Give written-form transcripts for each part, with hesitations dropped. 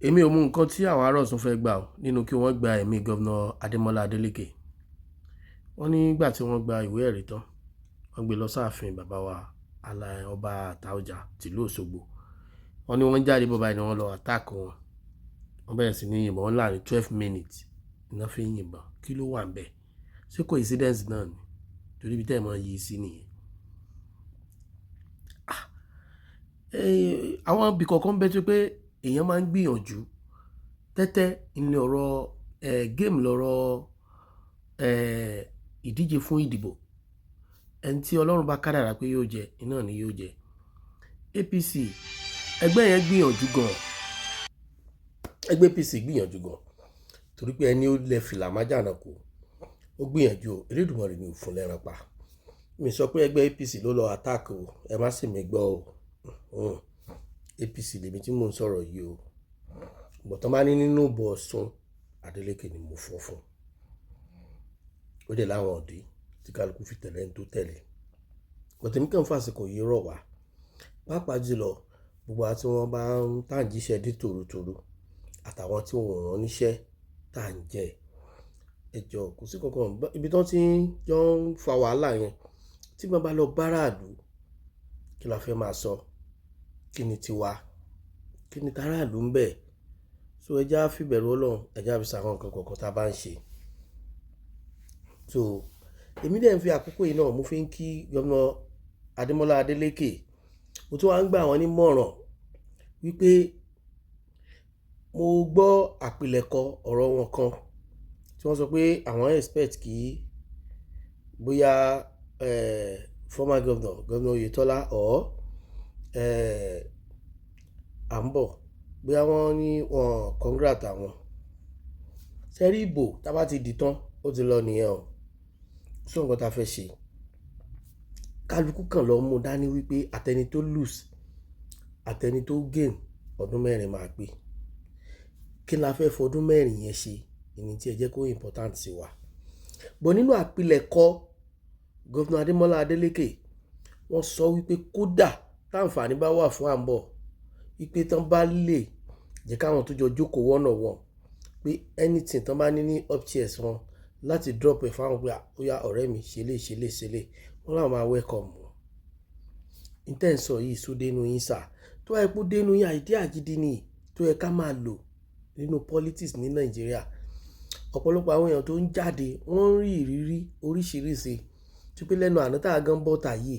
èmi ò mú nǹkan tí àwọn ará Ọ̀ṣun fẹ́ gbà ọ́ nínú kí wọ́n gba ẹ̀mí gọ́vnà Adémọ́lá Adélékè. Wọ́n ní nígbà tí wọ́n gba ìwé ẹ̀rí tán wọ́n gbé lọ sáàfin bàbá wa ọba Àtaọ̀jà tìlú Òṣogbo. Wọ́n ní wọ́n jáde bọ́ba ni wọ́n lọ attack wọn. Wọ́n bẹ̀rẹ̀ sí ní yìnbọn wọn láàrin 12 minutes iná fi ń yìnbọn. Kí ló wà ń bẹ̀? Ṣé coincidence náà ni? Torí ibi tẹ́ ẹ̀ mọ́ yìí sí nìyẹn. Àwọn ibì kọ̀ọ̀kan bẹ́ẹ̀ tó pé èèyàn máa ń gbìyànjú. Tẹ́tẹ́ ní ọ̀rọ̀ géèmù lọ́rọ̀ ìdíje fún ìdìbò. Ẹni tí Ọlọ́run bá kádàrá pé yóò jẹ iná ni yóò jẹ. APC ẹgbẹ́ yẹn gbìyànjú gan. Ẹgbẹ́ APC gbìyànjú gan torí pé ẹni ó lẹ fìlà májànà kù ó gbìyànjú o. Elédùmarè ni ò fún lẹ́ran pa. Mi sọ pé ẹgbẹ́ APC ló lọ attack o, ẹ má sì mí gbọ́ o. APC lèmi tí mò ń sọ̀rọ̀ yìí o. Bọ̀tán bá ní nínú ìbò Ọ̀ṣun Adélékè ni mo fọ́ fún. Ó dẹ̀ láwọn ọ̀dí tí kálukú fi tẹ̀lé ẹni tó tẹ̀lé. Bọ̀tẹ̀mí kàn fàsìkò yìí rọ̀ wá. Pàápàá jùlọ gbogbo àti wọn bá ń tàǹjíṣẹ́ dé tòrótòró àtàwọn tí wọn rán níṣẹ́ tá ń jẹ ẹjọ́ kò sí kankan ibi tán tí jọ ń fa wàhálà yẹn tí wọ́n bá lọ báráàlú kí la fẹ́ máa sọ kí ni tiwa kí ni taráàlú ń bẹ̀ so ẹjá fìbẹ̀rù Ọlọ́run ẹjá fi sàwọn nǹkan kọ̀ọ̀kan tá a bá ń ṣe. So èmi dẹ̀ ń fi àkókò yìí náà mo fi ń kí gómìnà Adémọ́lá Adélékè mo tún wá ń gbà wọ́n nímọ̀ràn wípé mo gbọ́ àpilẹ̀kọ ọ̀rọ̀ wọn kan tí wọ́n sọ pé àwọn expect kí bóyá former governor Oyètọ́lá or Àmbọ̀ bóyá wọ́n ní wọn congrat àwọn sẹ́rí ìbò tá bá ti dì tán ó ti lọ nìyẹn o sọ nǹkan tá a fẹ́ ṣe kálukú kan lọ mú dání wípé àtẹni tó lose àtẹni tó gain ọdún mẹ́rin máa pé kí la fẹ́ fọdún mẹ́rin yẹn ṣe ìní tí ẹ jẹ́ kó important sí wa. Bọ̀ nínú àpilẹ̀kọ gọ́vnà Adémọ́lá Adélékè wọ́n sọ wípé kódà táǹfààní bá wà fún Àmbọ̀ wípé tán bá lè jẹ́ káwọn tó jọ jókòó wọ́nà wọn pé anything tán bá ní upstairs wọn láti drop ẹ̀ fáwọn pé ó yá ọ̀rẹ́ mi ṣẹlẹ̀ wọ́n láwọn máa welcome wọn. Intenso yìí só dénú yín sà tó wáyé pé dénú yín àìdí àgídí ni tó yẹ ká máa lò nínú politics ní Nàìjíríà. Ọ̀pọ̀lọpọ̀ àwọn èèyàn tó ń jáde wọ́n ń rí ìrírí oríṣiríṣi tí pé lẹ́nu àná tá a gan bọ́ta yìí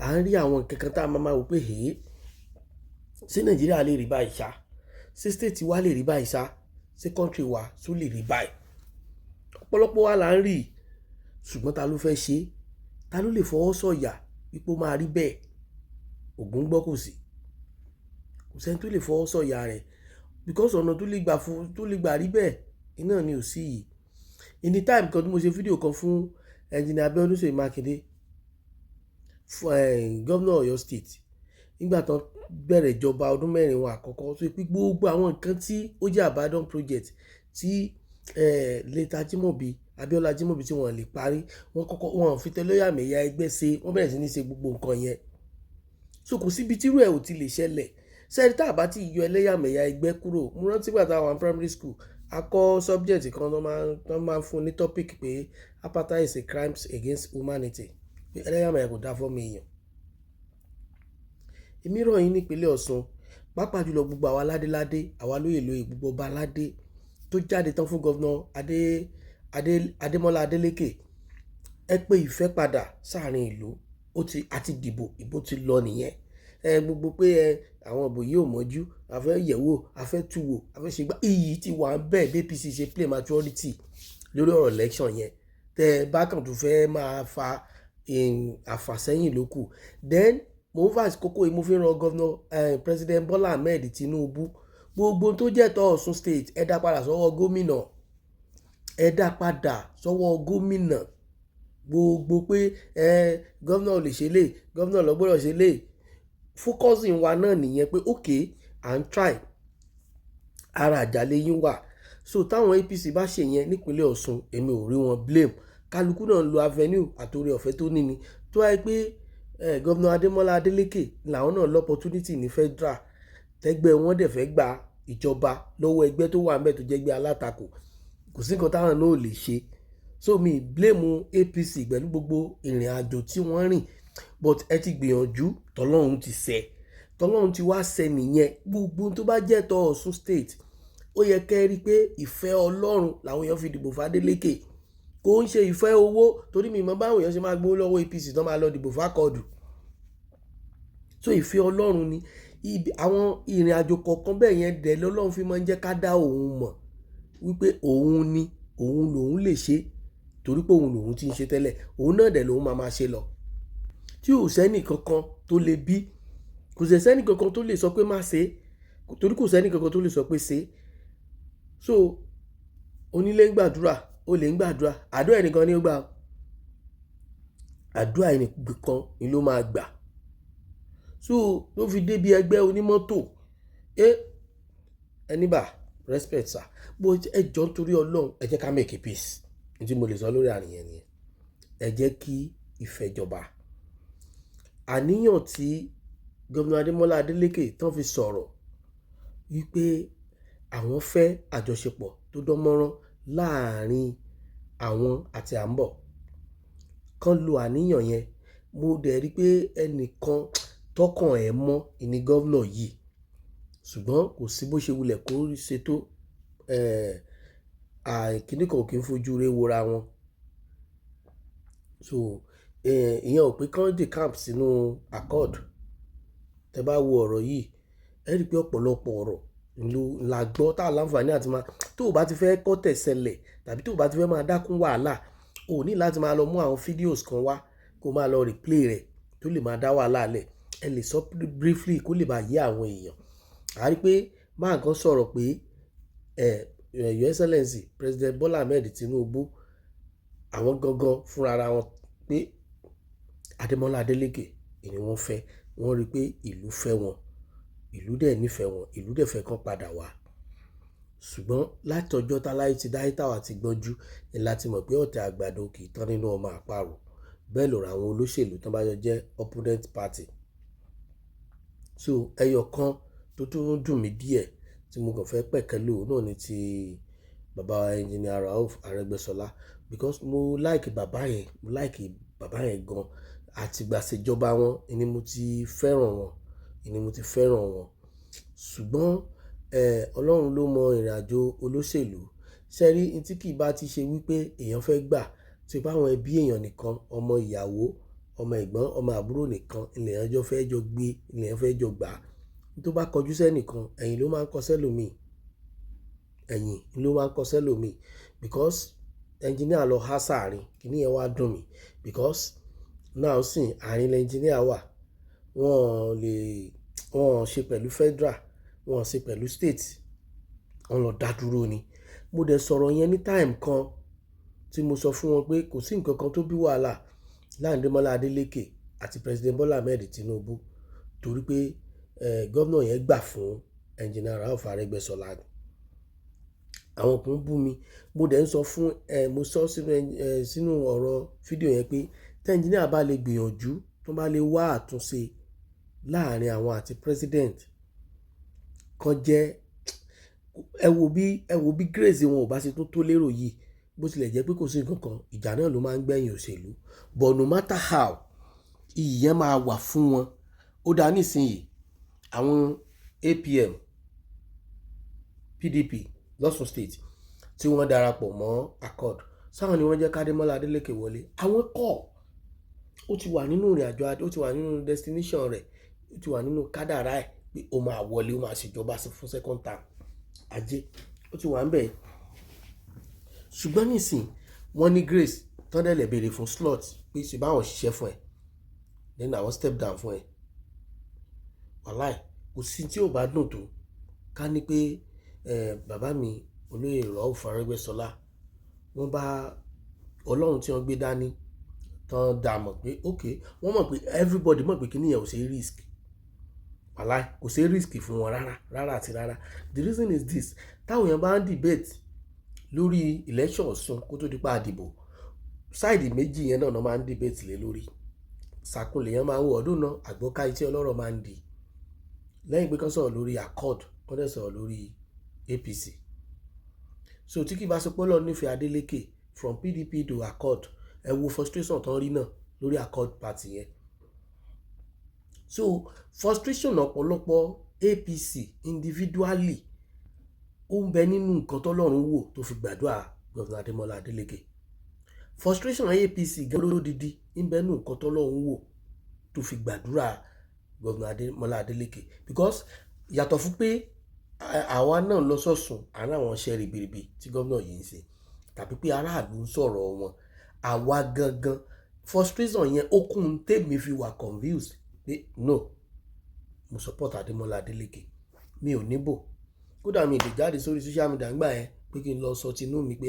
à ń rí àwọn kankan tá a máa wò pé ṣé Nàìjíríà lè rí báyìí ṣá ṣé state wa lè rí báyìí ṣá ṣé country wa tún lè rí báyìí. Ọ̀pọ̀lọpọ̀ wa là ń rí ṣùgbọ́n ta ló fẹ́ ṣe ta ló lè fọwọ́ sọ̀yà ipò máa rí bẹ́ẹ̀ Ògún gbọ́ kò sí kò sẹ́ni tó lè fọwọ́ sọ̀yà rẹ̀ because ọ̀nà tó lè gbà rí bẹ́ẹ̀ iná ni ò sí yìí. In time kan tí mo ṣe fídíò kan fún engineer Abíọ́dún Ṣèyí Mákindé gómìnà Ọ̀yọ́ state nígbà tán bẹ̀rẹ̀ ìjọba ọdún mẹ́rin wọn àkọ́kọ́ tó pé gbogbo àwọn nǹkan tí ó jẹ́ àbádọ́n project tí lẹ́tà Jímọ̀bí Abíọ́lá Jímọ̀bí tí wọ́n lè parí wọ́n fi tẹlẹ́yàmẹ̀yà ẹgbẹ́ ṣe wọ́n bẹ̀rẹ̀ sí ní ṣe gbogbo nǹkan yẹn so kò síbi tírú ẹ̀ ò ti lè ṣẹlẹ̀ sẹ́ni tá a bá ti yọ ẹlẹ́yàmẹ̀yà ẹgbẹ́ kúrò mo rántí gbà táwọn primary school a kọ́ subject kan tó máa ń fún ní topic pé apartheid is a crime against humanity pé ẹlẹ́yàmẹ̀yà kò dá fọ́mọ èèyàn. Èmi rọ̀ yín nípínlẹ̀ Ọ̀ṣun pàápàá jùlọ gbogbo àwa ládéládé àwa lóyè gbogbo ọba aládé tó jáde tán fún gọ́vnà Adémọ́lá Adélékè ẹ pé ìfẹ́ padà sáàrin ìlú àti dìbò ìbò ti lọ nìyẹn gbogbo pé àwọn ìbò yìí ò mọ́jú a fẹ́ yẹ̀wò a fẹ́ túwò a fẹ́ ṣe gbá iyì ti wà bẹ́ẹ̀ bí APC ṣe play maturity lórí ọ̀rọ̀ election yẹn tẹ́ bákan tó fẹ́ máa fa àfàsẹ́yìn lókù then mo ń fàṣí kókó yìí mo fi ń ran gọ́vnà president Bọ́lá Ahmed Tinubu gbogbo tó jẹ́ tọ́ Ọ̀ṣun state ẹ dá padà sọ́wọ́ gómìnà gbogbo pé gómìnà ò lè ṣe lè gómìnà ló gbọ́dọ̀ ṣe lè focusing wa náà nìyẹn pé okay and try ara àjàlẹ̀ yín wà so táwọn APC bá ṣe yẹn nípínlẹ̀ Ọ̀ṣun èmi ò rí wọn blame kálukú náà lo avenue àtòrí ọ̀fẹ́ tó ní ni tó wáyé pé gómìnà Adémọ́lá Adélékè làwọn náà l'opportunity ní federal tẹ́gbẹ́ wọn dẹ̀ fẹ́ gbà ìjọba lọ́wọ́ ẹgbẹ́ tó wà ńbẹ̀ tó jẹ́ ẹgbẹ́ alátakò, kò sí nǹkan táwọn náà ò lè ṣe. So mi blame APC pẹ̀lú gbogbo ìrìn àjò tí wọ́n rìn, but ẹ ti gbìyànjú, tọ́lọ́run ti ṣe, tọ́lọ́run ti wá ṣe nìyẹn. Gbogbo tó bá jẹ́ tọ́ Ọ̀ṣun state, ó yẹ kẹ́ rí pé ìfẹ́ Ọlọ́run làwọn èèyàn fi dìbò f'Adeleke, kò ń ṣe ìfẹ́ owó, torí mi mọ̀ báwọn èèyàn ṣe máa gbowó lọ́wọ́ APC tán máa lọ dìbò f'Akọ́ọ̀dù. So ìfẹ́ Ọlọ́run ni àwọn ìrìn àjò kọ̀ọ̀kan bẹ́ẹ̀ yẹn dẹ̀ lọ́lọ́run fi máa ń jẹ́ ká dá òun mọ̀ wípé òun ni òun lòun lè ṣe, torí pé òun lòun ti ń ṣe tẹ́lẹ̀, òun náà dẹ̀ lòun máa ṣe lọ. Tí ò sẹ́nì kankan tó lè bí, kò sẹ́nì kankan tó lè sọ pé má ṣe, torí kò sẹ́nì kankan tó lè sọ pé ṣe. So onílé ń gbàdúrà, olè ń gbàdúrà, àdúrà ẹnìkan ni ó gbà, àdúrà ẹnìkan ni ló máa gbà. So ló fi débi ẹgbẹ́ onímọ́tò, ẹni bá respect sir, bó ẹ jọ nítorí Ọlọ́run ẹ jẹ́ ká make a peace. Ní tí mo lè sọ lórí àríyàn nìyẹn, ẹ jẹ́ kí ìfẹ́ jọba. Àníyàn tí gómìnà Adémọ́lá Adélékè tán fi sọ̀rọ̀ wípé àwọn fẹ́ àjọṣepọ̀ tó dánmọ́rán láàrin àwọn àti Àǹbọ̀, kán lo àníyàn yẹn. Mo dẹ̀ rí pé ẹnìkan tọkàn ẹ̀ mọ́ ìní gómìnà yìí, ṣùgbọ́n kò sí bó ṣe wulẹ̀ kó ṣe tó, kíní kan kì í fojú rẹ̀ wora wọn. So ìyẹn ò pé kán decamp sínú accord. Tẹ bá wo ọ̀rọ̀ yìí, ẹ rí pé ọ̀pọ̀lọpọ̀ ọ̀rọ̀ la gbọ́ tá láǹfààní àti máa, tó o bá ti fẹ́ kọ́ tẹ̀sẹ̀lẹ̀ tàbí tó o bá ti fẹ́ máa dákún wàhálà, o ní láti máa lọ mú àwọn fídíòs kan wá kó máa lọ replay rẹ̀ tó lè máa dá wàhálà lẹ̀. Ẹ lè sọ briefly kó lè bá yé àwọn èèyàn. A rí pé máa kan sọ̀rọ̀ pé Your Excellency President Bola Ahmed Tinubu, àwọn gangan fúnra ara wọn pé Adémọ́lá Adélékè ni wọ́n fẹ́, wọ́n rí pé ìlú fẹ́ wọn, ìlú dẹ̀ nífẹ̀ẹ́ wọn, ìlú dẹ̀ fẹ́ kán padà wá. Ṣùgbọ́n láti ọjọ́ táláyé ti dáyé táwa ti gbọ́njú ni láti mọ̀ pé ọ̀tẹ̀ àgbàdo kì í tán nínú ọmọ àparò. Bẹ́ẹ̀ lọ̀rọ̀ àwọn olóṣèlú tán bá jẹ́ opponent party. So ẹyọ kan tó tún dùn mí díẹ̀ tí mo kàn fẹ́ pẹ̀kẹ́lò náà ni ti bàbá engineer Rauf Arẹ́gbẹ́ṣọlá, because mo like bàbá yẹn gan. Àtìgbà ṣèjọba wọn ni mo ti fẹ́ràn wọn, ṣùgbọ́n Ọlọ́run ló mọ ìrìn àjò olóṣèlú. Ṣẹ́rí tí kì í bá ti ṣe wípé èèyàn fẹ́ gbà tí báwọn ẹbí èèyàn nìkan, ọmọ ìyàwó, ọmọ ẹ̀gbọ́n, ọmọ àbúrò nìkan ilẹ̀ ẹjọ́ fẹ́ jọ gbé, ilẹ̀ fẹ́ jọ gbà. Tó bá kọjú sẹ́nìkan, ẹ̀yìn ló máa ń kọ sẹ́lòmíì, because engineer lọ há sáàrin, kìíní yẹn wá dùn mí, because náà sìn àárín engineer wà, wọ́n ṣe pẹ̀lú federal, wọ́n ṣe pẹ̀lú state, wọ́n lọ dá dúró ni. Mo dẹ̀ sọ̀rọ̀ yẹn ní time kan tí mo sọ fún wọn pé kò sí nǹkan kan tó bí wàhálà láàrin Adémọ́lá Adélékè àti President Bola Ahmed Tinubu, torí pé gómìnà yẹn gbà fún engineer Rauf Arẹ́gbẹ́ṣọlá. Àwọn kan bú mi, mo dẹ̀ ń sọ fún mo sọ sínú ọ̀rọ̀ fídíò yẹn pé tí engineer bá lè gbìyànjú, tó bá lè wá àtúnṣe láàrin àwọn àti president kan jẹ́, ẹ wo bí grace wọn ò bá ṣe tó lérò yìí, bó tilẹ̀ jẹ́ pé kò sí nǹkan kan, ìjà náà ló máa ń gbẹ̀yìn òṣèlú, but no matter how, ìyẹn máa wà fún wọn. Ó dá nísìnyí àwọn APM PDP lọ́sùn state tí wọ́n darapọ̀ mọ́ accord, sáwọn ni wọ́n jẹ́ k'Adémọ́lá Adélékè wọlé. Àwọn kọ́, ó ti wà nínú ìrìn àjò, ó ti wà nínú destination rẹ̀, ó ti wà nínú kádàrá ẹ̀ pé ó máa wọlé, ó máa ṣèjọba fún second term ajé, ó ti wà ń bẹ̀. Ṣùgbọ́n nísìn wọ́n ní grace tán dẹ̀ lè béèrè fún slot pé ṣe báwọn ṣiṣẹ́ fún ẹ, then àwọn step down fún ẹ. Wàláì kò sí tí ò bá dùn tó ká ní pé bàbá mi olóyè Rauf Arẹ́gbẹ́ṣọlá, wọ́n bá Ọlọ́run tí wọ́n gbé dání tán dá mọ̀ pé wọ́n mọ̀ pé everybody mọ̀ pé kíní yẹn ò ṣe risk. Wàláì kò ṣe risk fún wọn rárá àti rárá. The reason is this: táwọn èèyàn bá ń debate lórí election Ọ̀ṣun kó tó di pa àdìbò, sáìdì méjì yẹn náà máa ń debate lé lórí. Sàkúnlẹ̀ yẹn máa ń wọ ọdún náà, àgbọ́ká etí ọlọ́rọ̀ máa ń di. Lẹ́yìn pé kán sọ̀rọ̀ lórí accord wọ́n dẹ̀ sọ̀rọ̀ lórí APC. So tí kì bá sọ pé Ọlọ́run nífẹ̀ẹ́ Adeleke from PDP to Accord, ẹ wo frustration tán rí náà lórí Accord party yẹn. So frustration ọ̀pọ̀lọpọ̀ APC individually ó ń bẹ nínú nǹkan tọ́lọ́run wò tó fi gbàdúrà Governor Adémọ́lá Adélékè. Frustration APC gẹ́gẹ́ lódìdí ń bẹ nínú nǹkan tọ́lọ́run wò tó fi gbàdúrà Governor Adémọ́lá Adélékè, because yàtọ̀ fún pé àwa náà lọ sọ́sùn àná àwọn iṣẹ́ ribiribi tí gómìnà yìí ń ṣe, tàbí pé aráàlú ń sọ̀rọ̀ wọn, àwa gangan frustration yẹn ó kún tèmi fi wà confused pé no, mo support Adémọ́lá Adélékè, mi ò níbò, kódà mi lè jáde sórí social media ńgbà yẹn pé kí n lọ sọ tinú mi pé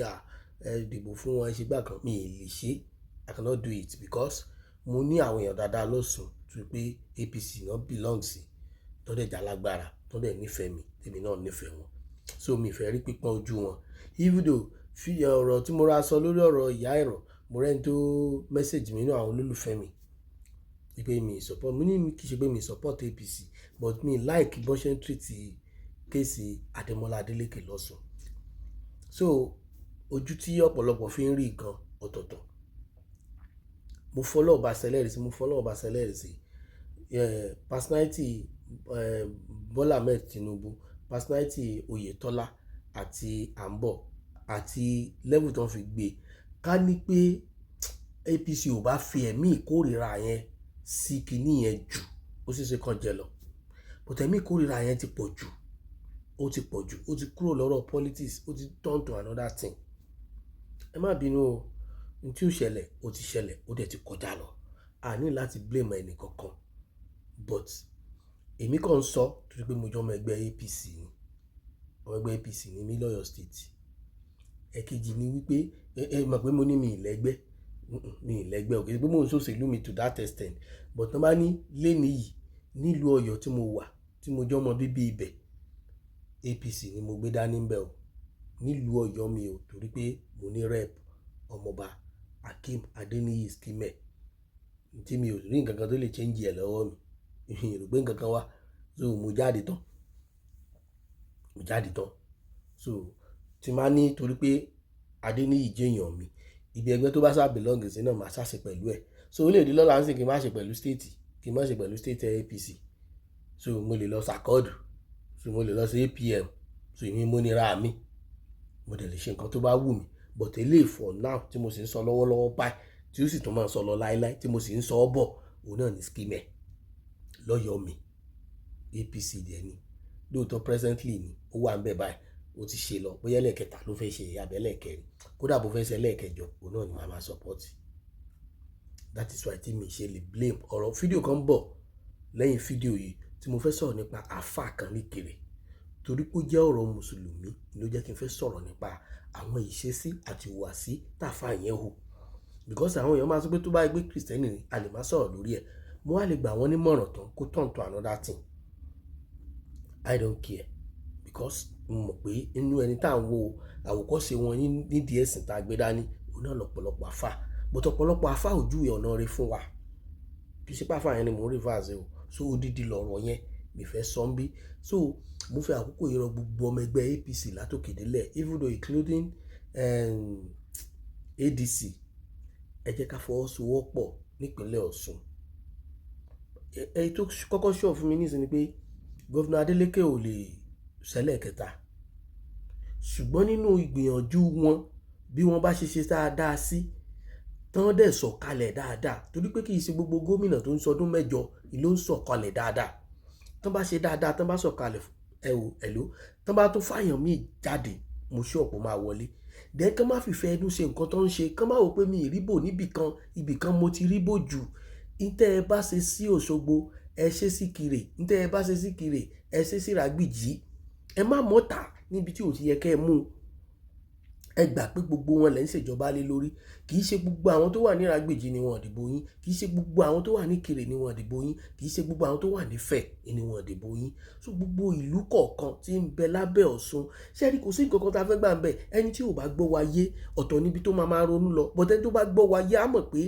ẹ dìbò fún wọn, ẹ ṣe gbà kan, mi ì lè ṣe, I cannot do it because mo ní àwọn èèyàn dáadáa lọ́sùn tó pé APC náà belong sí, tó dẹ̀ jálágbára, tó dẹ̀ nífẹ̀ẹ́ mi, tèmi náà nífẹ̀ẹ́ wọn, so mi fẹ́ rí pípọ́n ojú wọn. Even though fi ọ̀rọ̀ tí mo ra sọ lórí ọ̀rọ̀ ìyá ẹ̀rọ, mo rẹ́ni tó mẹ́sẹ̀jì mi nínú àwọn olólùfẹ́ mi pé mi support, mo ní kì í ṣe pé mi support APC, but mi like bó ṣe ń treat kéèsì Adémọ́lá Adélékè lọ́sùn. So ojú tí ọ̀pọ̀lọpọ̀ fi ń rí nǹkan ọ̀tọ̀ọ̀tọ̀. Mo fọlọ́ ọba sẹlẹ̀rì sí personality Bọ́lá Ahmed Tinubu, personality Oyètọ́lá àti Àǹbọ̀ àti level tó ń fi gbé. Ká ní pé APC ò bá fi ẹ̀mí ìkórìíra yẹn sí kinní yẹn jù, ó sì ṣe kan jẹ lọ, but ẹ̀mí ìkórìíra yẹn ti pọ̀ jù, ó ti kúrò lọ́rọ̀ politics, ó ti turn to another thing. Ẹ má bínú o, ní tí ó ṣẹlẹ̀ ó ti ṣẹlẹ̀, ó dẹ̀ ti kọjá lọ, a ní láti blame ẹnì kankan, but èmi kàn ń sọ torí pé mo jọ ọmọ ẹgbẹ́ APC ni, ọmọ ẹgbẹ́ APC ni mí lọ́yọ̀ state. Ẹ̀kejì ni wípé ẹ mọ̀ pé mo ní mi ìlẹ́gbẹ́ òkè pé mo ń ṣòṣèlú mi to that extent, but tán bá ní lẹ́ni yìí nílùú Ọ̀yọ́ tí mo wà, tí mo jọ ọmọ bíbí ibẹ̀, APC ni mo gbé dání ńbẹ̀ o, nílùú Ọ̀yọ́ mi o, torí pé mo ní rep ọmọọba Akeem Adeniyi Scheme tí mi ò rí nǹkan kan tó lè change ẹ̀ lọ́wọ́ mi, ìrò pé nǹkan kan wà, so mo jáde tán, so tí máa ní torí pé Adeniyi jẹ́ èèyàn mi, ibi ẹgbẹ́ tó bá sá belong sí náà máa ṣàṣe pẹ̀lú ẹ̀, so ó lè di lọ́la ń sìn kí n má ṣe pẹ̀lú state, kí n má ṣe pẹ̀lú state APC, so mo lè lọ sàkọ́ọ̀dù, so mo lè lọ sí APM, so èmi mo nira mi, mo dẹ̀ lè ṣe nǹkan tó bá wù mí, but eléyìí for now tí mo sì ń sọ lọ́wọ́lọ́wọ́ báyìí, tí ó sì tún máa ń sọ lọ láéláé, tí mo sì ń sọ ọ́ bọ̀, òun náà ní Scheme lọ́yọ̀ọ́ mi, APC dẹ̀ ni, lóòótọ́ presently ni ó wà ń bẹ̀ báyìí, ó ti ṣe lọ, bóyá ẹlẹ́ẹ̀kẹta ló fẹ́ ṣe abẹ́lẹ̀ kẹrin, kódà bó fẹ́ ṣe ẹlẹ́ẹ̀kẹjọ, òun náà ni màá máa support. That is why tí mi ṣe lè blame. Ọ̀rọ̀ fídíò kan bọ̀ lẹ́yìn fídíò yìí tí mo fẹ́ sọ̀rọ̀ nípa àáfàá kan níkirè, torí pé ó jẹ́ ọ̀rọ̀ mùsùlùmí ló jẹ́ kí n fẹ́ sọ̀rọ̀ nípa àwọn ìṣesí àti ìhùwàsí tàfà yẹn hù, because àwọn èèyàn máa sọ pé tó bá gbé Kristẹni ni a lè má sọ̀rọ̀ lórí ẹ̀, mo wá lè gbà wọ́n nímọ̀ràn tán kó turn to another thing. I don't care, because mo mọ̀ pé inú ẹni tá à ń wo àwòkọ́ṣe wọn nídìí ẹ̀sìn tá a gbé dání, òun náà lọ́pọ̀lọpọ̀ àfà, but ọ̀pọ̀lọpọ̀ àfà ò júwe ọ̀nà rẹ̀ fún wa, kì í ṣe pàfà yẹn ni mò ń reverse o, so odidi lọ̀rọ̀ yẹn mi fẹ́ sọ ń bí. So mo fẹ́ àkókò yìí rọ gbogbo ọmọ ẹgbẹ́ APC látòkè délẹ̀, even though including ADC, ẹ jẹ́ ká fọwọ́sowọ́pọ̀ nípínlẹ̀ Ọ̀ṣun. Èyí tó kọ́kọ́ ṣọ́ fún mi nísìnyí pé Governor Adélékè ò lè ṣẹlẹ̀ kẹta, ṣùgbọ́n nínú ìgbìyànjú wọn bí wọ́n bá ṣe dáadáa sí, tán dẹ̀ sọ̀kalẹ̀ dáadáa, torí pé kì í ṣe gbogbo gómìnà tó ń sọdún mẹ́jọ ló ń sọ̀kalẹ̀ dáadáa, tán bá ṣe dáadáa, tán bá sọ̀kalẹ̀ tán bá tún fàyàn míì jáde, mo ṣọ́ ọ̀pọ̀ máa wọlé. Then kán má fìfẹ́ ẹnu ṣe nǹkan tó ń ṣe, kán má wò pé mi ìríbò ibìkan mo ti ríbò jù. Ntẹ́ ẹ bá ṣe sí Òṣogbo ẹ ṣe sí Ìkirè, ntẹ́ ẹ bá ṣe sí Ìkirè ẹ ṣe sí Ìràgbìjí, ẹ má mọ́ta níbi tí ò ti yẹ kẹ́ ẹ mú. Ẹ gbà pé gbogbo wọn lẹ́ ń ṣèjọba lé lórí, kì í ṣe gbogbo àwọn tó wà ní Ìràgbìjí ni wọ́n dìbò yín, kì í ṣe gbogbo àwọn tó wà ní Ìkirè ni wọ́n dìbò yín, kì í ṣe gbogbo àwọn tó wà nífẹ̀ẹ́ ni wọ́n dìbò yín. So gbogbo ìlú kọ̀ọ̀kan tí ń bẹ lábẹ́ Ọ̀ṣun, ṣé ẹ rí kò sí nǹkan kan tá a fẹ́ gbà ń bẹ̀, ẹni tí ò bá gbọ́ wa yé ọ̀tọ̀ níbi tó máa ronú lọ, but ẹni tó bá gbọ́ wa yé á mọ̀ pé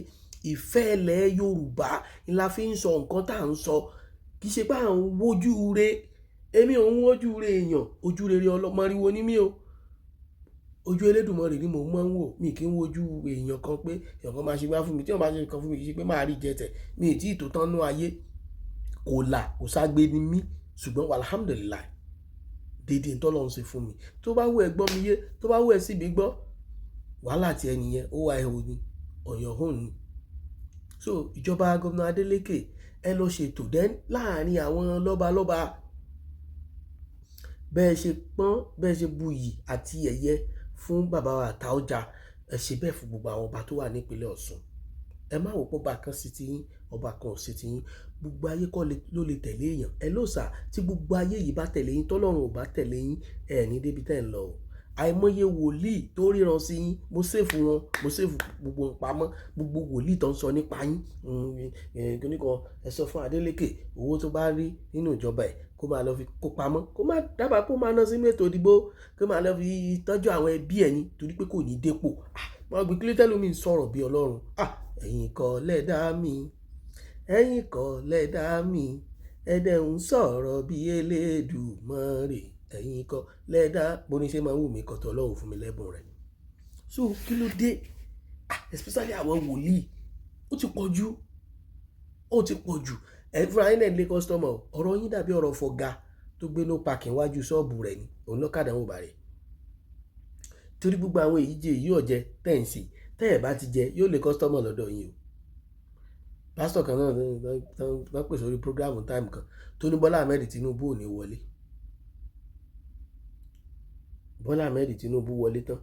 ìfẹ́ ilẹ̀ Yorùbá ni la fi ń sọ nǹkan tá à ń sọ, kì í ṣe pé à ń wojú re èmi ò ń wojú rere èèyàn, ojú rere ọlọ́mọríwo ní mí o. Ojú Elédùmarè ni mo máa ń wò, mi kì í wojú èèyàn kan pé èèyàn kan máa ṣe wá fún mi, tí wọ́n bá ṣe nǹkan fún mi kì í ṣe pé máa rí jẹ tẹ̀, mi ì tí ì tó tán nú ayé, kò ságbe ni mí, ṣùgbọ́n alhamdulillah dédé tọ́lọ́run ṣe fún mi. Tó bá wù ẹ́ gbọ́ mi yé, tó bá wù ẹ́ sí mi gbọ́, wàhálà tí ẹni yẹn ó wá ẹ̀ òní ọ̀yàn hàn ni. So ìjọba gómìnà Adeleke ẹ lọ ṣètò dẹ́n láàrin àwọn lọ́balọ́ba, bẹ́ẹ̀ ṣe pọ́n, bẹ́ẹ̀ ṣe buyì àti ẹ̀yẹ fún bàbá wa Àtaọ́jà, ẹ ṣe bẹ́ẹ̀ fún gbogbo àwọn ọba tó wà nípínlẹ̀ Ọ̀ṣun. Ẹ má wò pé ọba kan sí ti yín, ọba kan ò sí ti yín, gbogbo ayé kọ́ ló lè tẹ̀lé èèyàn. Ẹ ló sà, tí gbogbo ayé yìí bá tẹ̀lé yín, tọ́lọ́run ò bá tẹ̀lé yín, ẹ ní débi tẹ́ ń lọ o. Àìmọye wòlíì tó ríran sí yín, mo sèfù wọn, mo sèfù gbogbo pamọ́, gbogbo wòlíì tó ń sọ nípa yín. Kíníkan ẹ sọ fún Adeleke, owó tó bá rí nínú ìjọba ẹ̀ kó máa lọ fi kó pamọ́, kó má dábàá kó máa ná sínú ètò ìdìbò, kó máa lọ fi tọ́jú àwọn ẹbí ẹ̀ ní torí pé kò ní dépò. Wọ́n gbé kílé tẹ́lómi ń sọ̀rọ̀ bí Ọlọ́run. Ẹ̀yin kọ́ lẹ́dá mi, ẹ̀yin kọ́ lẹ́dá mi, ẹ̀dẹ̀ ń sọ̀rọ̀ bí Elédùmarè, ẹ̀yin kọ́ lẹ́dá. Bó ní ṣe máa ń wù mí kọ́tọ̀ Ọlọ́run fún mi lẹ́bùn rẹ̀. So kí ló dé? Especially àwọn wòlíì, ó ti pọ̀ jù, ó ti pọ̀ jù. Ẹ fúnra yín náà lé kọ́sítọ́mọ̀, ọ̀rọ̀ yín dàbí ọ̀rọ̀ fọ̀gá tó gbé no parking wájú ṣọ́ọ̀bù rẹ̀ ni, òun lọ́kadà wò bàrẹ̀. Torí gbogbo àwọn èyí jẹ èyí ọ̀jẹ̀ tẹ̀sí, tẹ́ ẹ̀ bá ti jẹ yóò lé kọ́sítọ́mọ̀ lọ́dọ̀ yín o. Pásítọ̀ kan náà ló pèsè orí prógráàmù táìmù kan tó ní Bọ́lá Ahmed Tinubu ò ní wọlé. Bọ́lá Ahmed Tinubu wọlé tán,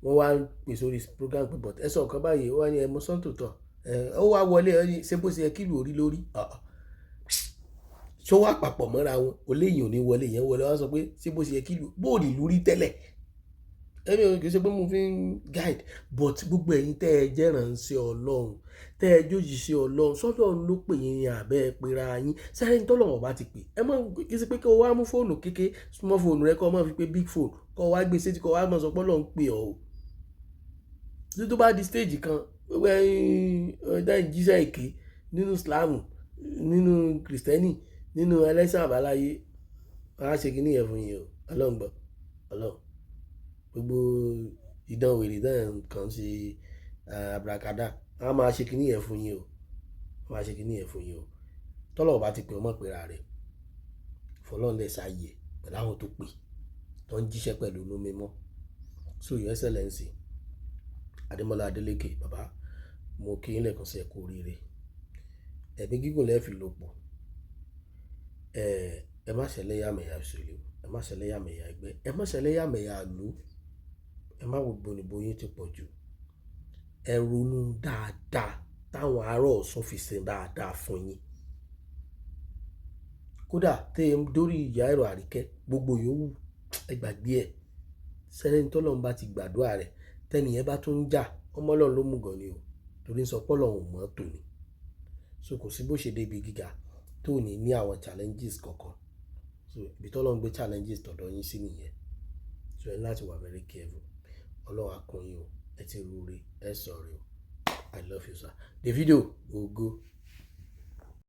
wọ́n wá pèsè orí prógráàmù pé but ẹ sọ nǹkan báyìí, ó wá ní ẹ mọ sọ́ńtò tọ̀, ó wá wọlé ṣé bó ṣe yẹ kílù orí lórí. Ṣó wà papọ̀ mọ́ra wọn, oléyìn ò ní wọlé, yẹn wọlé wá sọ pé ṣé bó ṣe yẹ kílù bóòlì ìlú rí tẹ́lẹ̀. Ẹ̀mí ò kì í ṣe pé mo fi ń guide, but gbogbo ẹ̀yin tẹ́ ẹ jẹ́ ìránṣẹ́ Ọlọ́run, tẹ́ ẹ jójìṣẹ́ Ọlọ́run, sọ́lọ́run ló pè yín àbẹ́ pera yín. Sáré ní tọ́lọ́run bá ti pè, ẹ mọ̀ kì í ṣe pé kí o wá mú fóònù kéke small phone rẹ kó o máa fi pé big phone kó o wá gbé sétí kó o wá máa sọ pé Ọlọ́run pè ọ́ o. Tó bá di stage kan, gbogbo ẹ̀yin jíṣẹ́ èké nínú Islam, nínú Kristẹni, nínú ẹlẹ́sìn àbáláyé, wọ́n á ṣe kíní yẹn fún yín o. Ọlọ́run gbọ́, Ọlọ́run. Gbogbo ìdánwò ìrìndán kan ṣe abrakada, wọ́n á máa ṣe kíní yẹn fún yín o. Wọ́n máa ṣe kíní yẹn fún yín o. Tọ́lọ́run bá ti pè ọmọ pera rẹ̀, fọlọ́run lẹ̀ sáyé pẹ̀lú àwọn tó pè tó ń jíṣẹ́ pẹ̀lú inú mímọ́. So Your Excellency Adémọ́lá Adélékè, bàbá, mo kí yín lẹ́ẹ̀kan sí ẹ kú oríire. Ẹ̀mí gígùn lẹ́ẹ̀ fi lò pọ̀. Ẹ má ṣẹlẹ́yàmẹ̀yà òṣèlú, ẹ má ṣẹlẹ́yàmẹ̀yà ẹgbẹ́, ẹ má ṣẹlẹ́yàmẹ̀yà ìlú, ẹ má wo gbòǹbò yín ti pọ̀ jù. Ẹ ronú dáadáa táwọn ará Ọ̀ṣun fi sin dáadáa fún yín. Kódà tẹ́ ẹ dórí ìyá ẹ̀rọ Àríkẹ́, gbogbo yòówù ẹ gbàgbé ẹ̀. Sẹ́lẹ̀ni tọ́lọ́run bá ti gbàdúrà rẹ̀, tẹ́nìyẹn bá tún ń jà, ọmọ Ọlọ́run ló mú gan ni o, torí ń sọ pé Ọlọ́run mọ́ tòní. So kò sí bó ṣe débi gíga tó ní àwọn challenges kankan. So ibi tọ́lọ́run gbé challenges tọ̀dọ̀ yín sí nìyẹn. So ẹ láti wà very careful. Ọlọ́run á kún yín o, ẹ ti rúre, ẹ sọ̀rọ̀ o. I love you, sir. Davido, ògo.